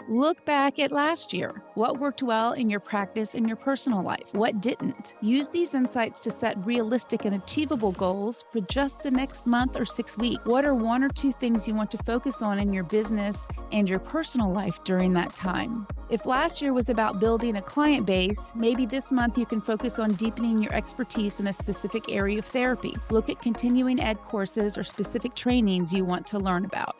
Look back at last year. What worked well in your practice and your personal life? What didn't? Use these insights to set realistic and achievable goals for just the next month or 6 weeks. What are one or two things you want to focus on in your business and your personal life during that time? If last year was about building a client base, maybe this month you can focus on deepening your expertise in a specific area of therapy. Look at continuing ed courses or specific trainings you want to learn about.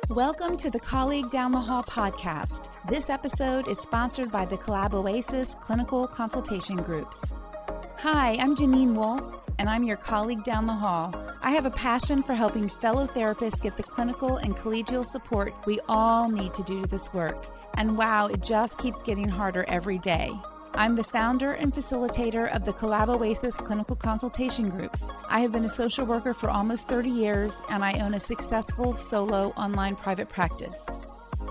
Welcome to the Colleague Down the Hall podcast. This episode is sponsored by the Collab Oasis Clinical Consultation Groups. Hi, I'm Janine Wolf, and I'm your colleague down the hall. I have a passion for helping fellow therapists get the clinical and collegial support we all need to do this work. And wow, it just keeps getting harder every day. I'm the founder and facilitator of the Collab Oasis Clinical Consultation Groups. I have been a social worker for almost 30 years, and I own a successful solo online private practice.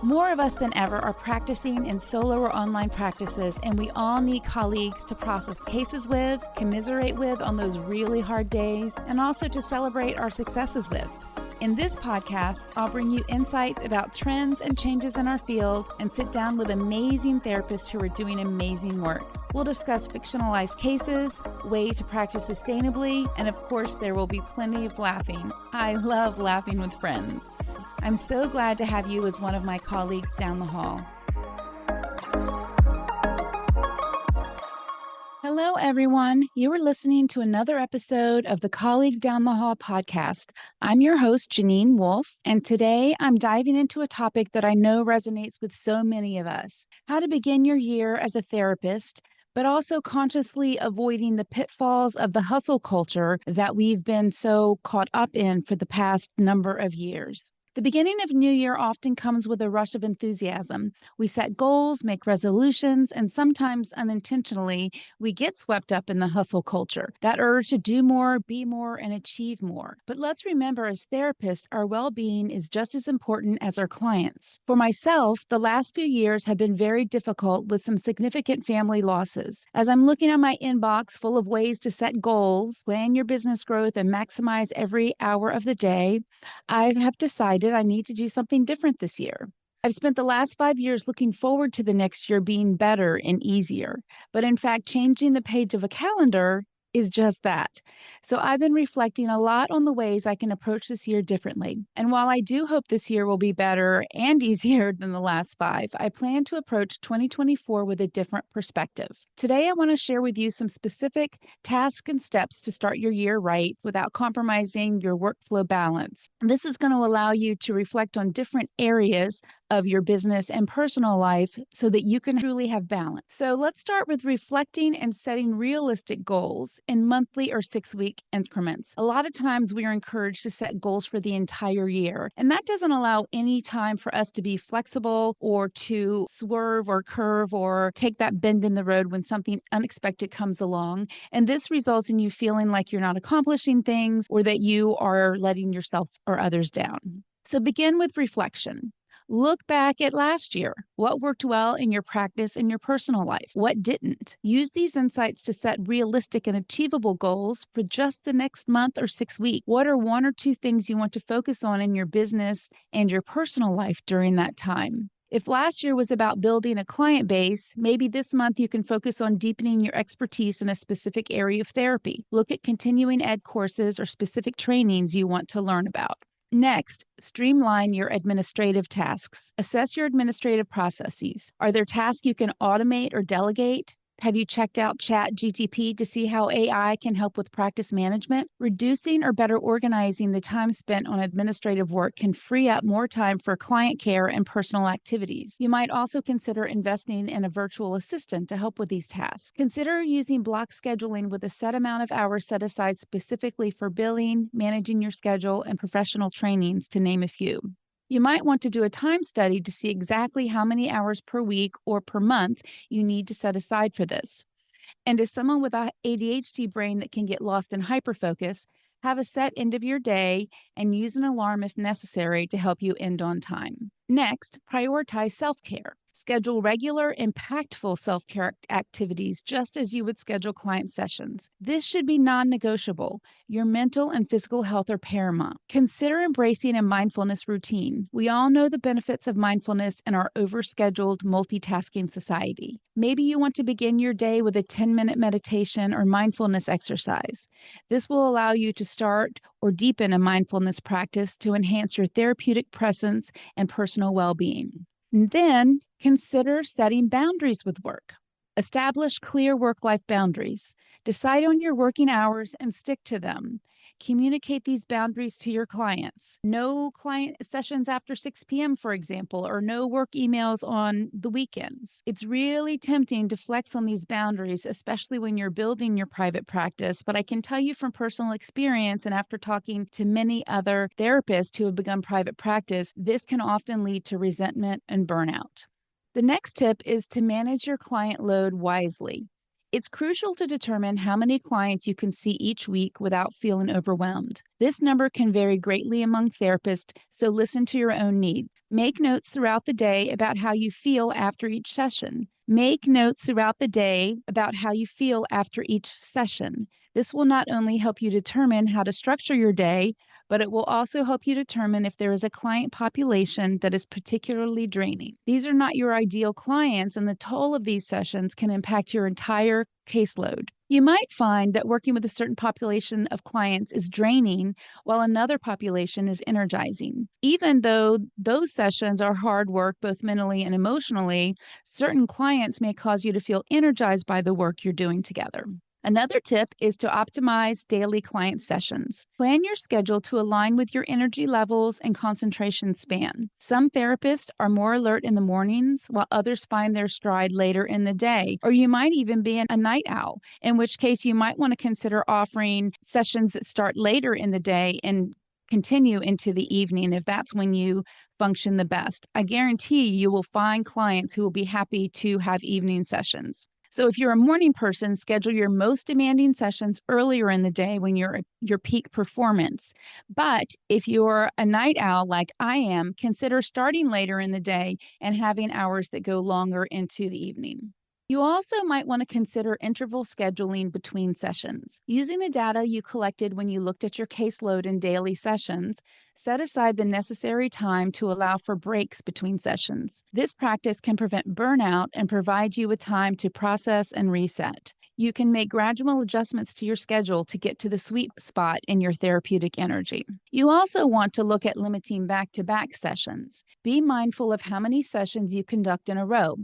More of us than ever are practicing in solo or online practices, and we all need colleagues to process cases with, commiserate with on those really hard days, and also to celebrate our successes with. In this podcast, I'll bring you insights about trends and changes in our field and sit down with amazing therapists who are doing amazing work. We'll discuss fictionalized cases, ways to practice sustainably, and of course, there will be plenty of laughing. I love laughing with friends. I'm so glad to have you as one of my colleagues down the hall. Hello, everyone. You are listening to another episode of the Colleague Down the Hall podcast. I'm your host, Janine Wolf, and today I'm diving into a topic that I know resonates with so many of us: how to begin your year as a therapist, but also consciously avoiding the pitfalls of the hustle culture that we've been so caught up in for the past number of years. The beginning of New Year often comes with a rush of enthusiasm. We set goals, make resolutions, and sometimes unintentionally, we get swept up in the hustle culture, that urge to do more, be more, and achieve more. But let's remember, as therapists, our well-being is just as important as our clients. For myself, the last few years have been very difficult with some significant family losses. As I'm looking at my inbox full of ways to set goals, plan your business growth, and maximize every hour of the day, I have decided I need to do something different this year. I've spent the last 5 years looking forward to the next year being better and easier. But in fact, changing the page of a calendar is just that. So I've been reflecting a lot on the ways I can approach this year differently. And while I do hope this year will be better and easier than the last 5, I plan to approach 2024 with a different perspective. Today, I want to share with you some specific tasks and steps to start your year right without compromising your workflow balance. This is going to allow you to reflect on different areas of your business and personal life so that you can truly have balance. So let's start with reflecting and setting realistic goals in monthly or 6-week increments. A lot of times we are encouraged to set goals for the entire year, and that doesn't allow any time for us to be flexible or to swerve or curve or take that bend in the road when something unexpected comes along. And this results in you feeling like you're not accomplishing things or that you are letting yourself or others down. So begin with reflection. Look back at last year. What worked well in your practice and your personal life? What didn't? Use these insights to set realistic and achievable goals for just the next month or 6 weeks. What are one or two things you want to focus on in your business and your personal life during that time? If last year was about building a client base, maybe this month you can focus on deepening your expertise in a specific area of therapy. Look at continuing ed courses or specific trainings you want to learn about. Next, streamline your administrative tasks. Assess your administrative processes. Are there tasks you can automate or delegate? Have you checked out ChatGPT to see how AI can help with practice management? Reducing or better organizing the time spent on administrative work can free up more time for client care and personal activities. You might also consider investing in a virtual assistant to help with these tasks. Consider using block scheduling with a set amount of hours set aside specifically for billing, managing your schedule, and professional trainings, to name a few. You might want to do a time study to see exactly how many hours per week or per month you need to set aside for this. And as someone with an ADHD brain that can get lost in hyperfocus, have a set end of your day and use an alarm if necessary to help you end on time. Next, prioritize self-care. Schedule regular, impactful self-care activities just as you would schedule client sessions. This should be non-negotiable. Your mental and physical health are paramount. Consider embracing a mindfulness routine. We all know the benefits of mindfulness in our overscheduled, multitasking society. Maybe you want to begin your day with a 10-minute meditation or mindfulness exercise. This will allow you to start or deepen a mindfulness practice to enhance your therapeutic presence and personal well-being. And then consider setting boundaries with work. Establish clear work life boundaries. Decide on your working hours and stick to them. Communicate these boundaries to your clients. No client sessions after 6 p.m., for example, or no work emails on the weekends. It's really tempting to flex on these boundaries, especially when you're building your private practice. But I can tell you from personal experience, and after talking to many other therapists who have begun private practice, this can often lead to resentment and burnout. The next tip is to manage your client load wisely. It's crucial to determine how many clients you can see each week without feeling overwhelmed. This number can vary greatly among therapists, so listen to your own needs. Make notes throughout the day about how you feel after each session. Make notes throughout the day about how you feel after each session. This will not only help you determine how to structure your day, but it will also help you determine if there is a client population that is particularly draining. These are not your ideal clients, and the toll of these sessions can impact your entire caseload. You might find that working with a certain population of clients is draining while another population is energizing. Even though those sessions are hard work both mentally and emotionally, certain clients may cause you to feel energized by the work you're doing together. Another tip is to optimize daily client sessions. Plan your schedule to align with your energy levels and concentration span. Some therapists are more alert in the mornings, while others find their stride later in the day. Or you might even be a night owl, in which case you might want to consider offering sessions that start later in the day and continue into the evening if that's when you function the best. I guarantee you will find clients who will be happy to have evening sessions. So if you're a morning person, schedule your most demanding sessions earlier in the day when you're at your peak performance. But if you're a night owl like I am, consider starting later in the day and having hours that go longer into the evening. You also might want to consider interval scheduling between sessions. Using the data you collected when you looked at your caseload in daily sessions, set aside the necessary time to allow for breaks between sessions. This practice can prevent burnout and provide you with time to process and reset. You can make gradual adjustments to your schedule to get to the sweet spot in your therapeutic energy. You also want to look at limiting back-to-back sessions. Be mindful of how many sessions you conduct in a row.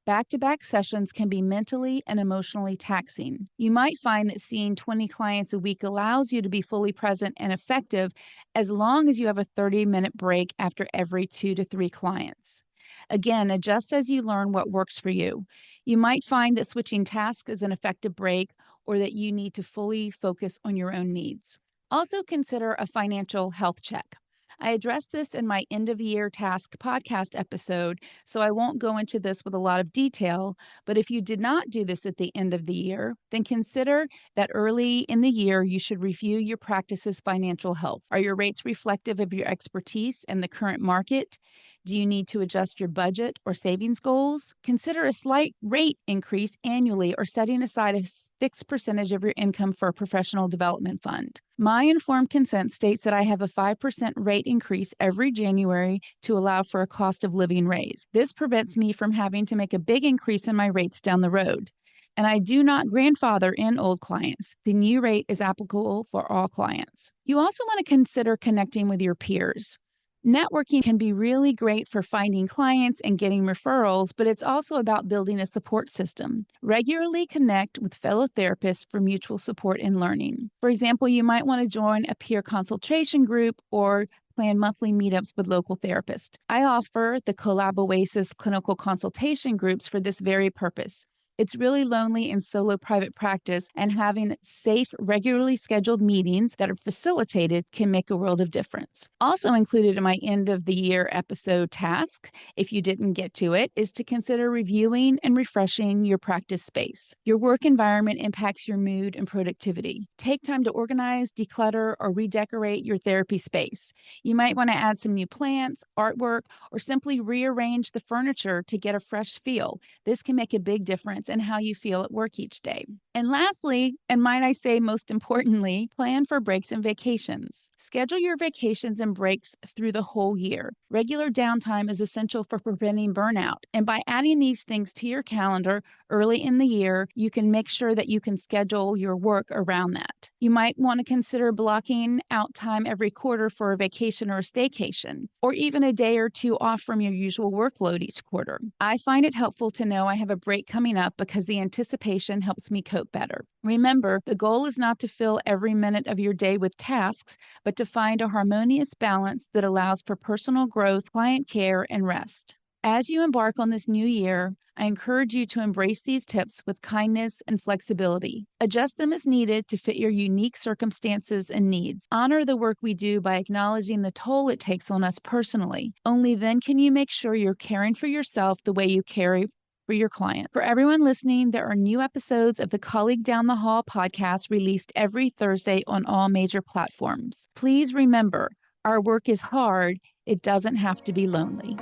Back-to-back sessions can be mentally and emotionally taxing. You might find that seeing 20 clients a week allows you to be fully present and effective as long as you have a 30-minute break after every 2 to 3 clients. Again, adjust as you learn what works for you. You might find that switching tasks is an effective break or that you need to fully focus on your own needs. Also consider a financial health check. I addressed this in my end of year task podcast episode, so I won't go into this with a lot of detail. But if you did not do this at the end of the year, then consider that early in the year you should review your practice's financial health. Are your rates reflective of your expertise and the current market? Do you need to adjust your budget or savings goals? Consider a slight rate increase annually or setting aside a fixed percentage of your income for a professional development fund. My informed consent states that I have a 5% rate increase every January to allow for a cost of living raise. This prevents me from having to make a big increase in my rates down the road. And I do not grandfather in old clients. The new rate is applicable for all clients. You also want to consider connecting with your peers. Networking can be really great for finding clients and getting referrals, but it's also about building a support system. Regularly connect with fellow therapists for mutual support and learning. For example, you might want to join a peer consultation group or plan monthly meetups with local therapists. I offer the Collab Oasis clinical consultation groups for this very purpose. It's really lonely in solo private practice, and having safe, regularly scheduled meetings that are facilitated can make a world of difference. Also included in my end of the year episode task, if you didn't get to it, is to consider reviewing and refreshing your practice space. Your work environment impacts your mood and productivity. Take time to organize, declutter, or redecorate your therapy space. You might want to add some new plants, artwork, or simply rearrange the furniture to get a fresh feel. This can make a big difference in how you feel at work each day. And lastly, and might I say most importantly, plan for breaks and vacations. Schedule your vacations and breaks through the whole year. Regular downtime is essential for preventing burnout. And by adding these things to your calendar early in the year, you can make sure that you can schedule your work around that. You might want to consider blocking out time every quarter for a vacation or a staycation, or even a day or two off from your usual workload each quarter. I find it helpful to know I have a break coming up because the anticipation helps me cope better. Remember, the goal is not to fill every minute of your day with tasks, but to find a harmonious balance that allows for personal growth, client care, and rest. As you embark on this new year, I encourage you to embrace these tips with kindness and flexibility. Adjust them as needed to fit your unique circumstances and needs. Honor the work we do by acknowledging the toll it takes on us personally. Only then can you make sure you're caring for yourself the way you care for your client. For everyone listening, there are new episodes of the Colleague Down the Hall podcast released every Thursday on all major platforms. Please remember, our work is hard. It doesn't have to be lonely.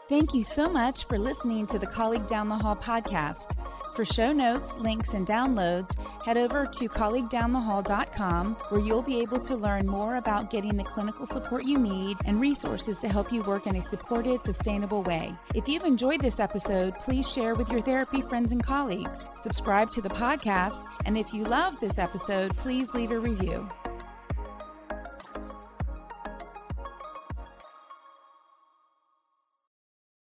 Thank you so much for listening to the Colleague Down the Hall podcast. For show notes, links, and downloads, head over to colleaguedownthehall.com, where you'll be able to learn more about getting the clinical support you need and resources to help you work in a supported, sustainable way. If you've enjoyed this episode, please share with your therapy friends and colleagues. Subscribe to the podcast, and if you love this episode, please leave a review.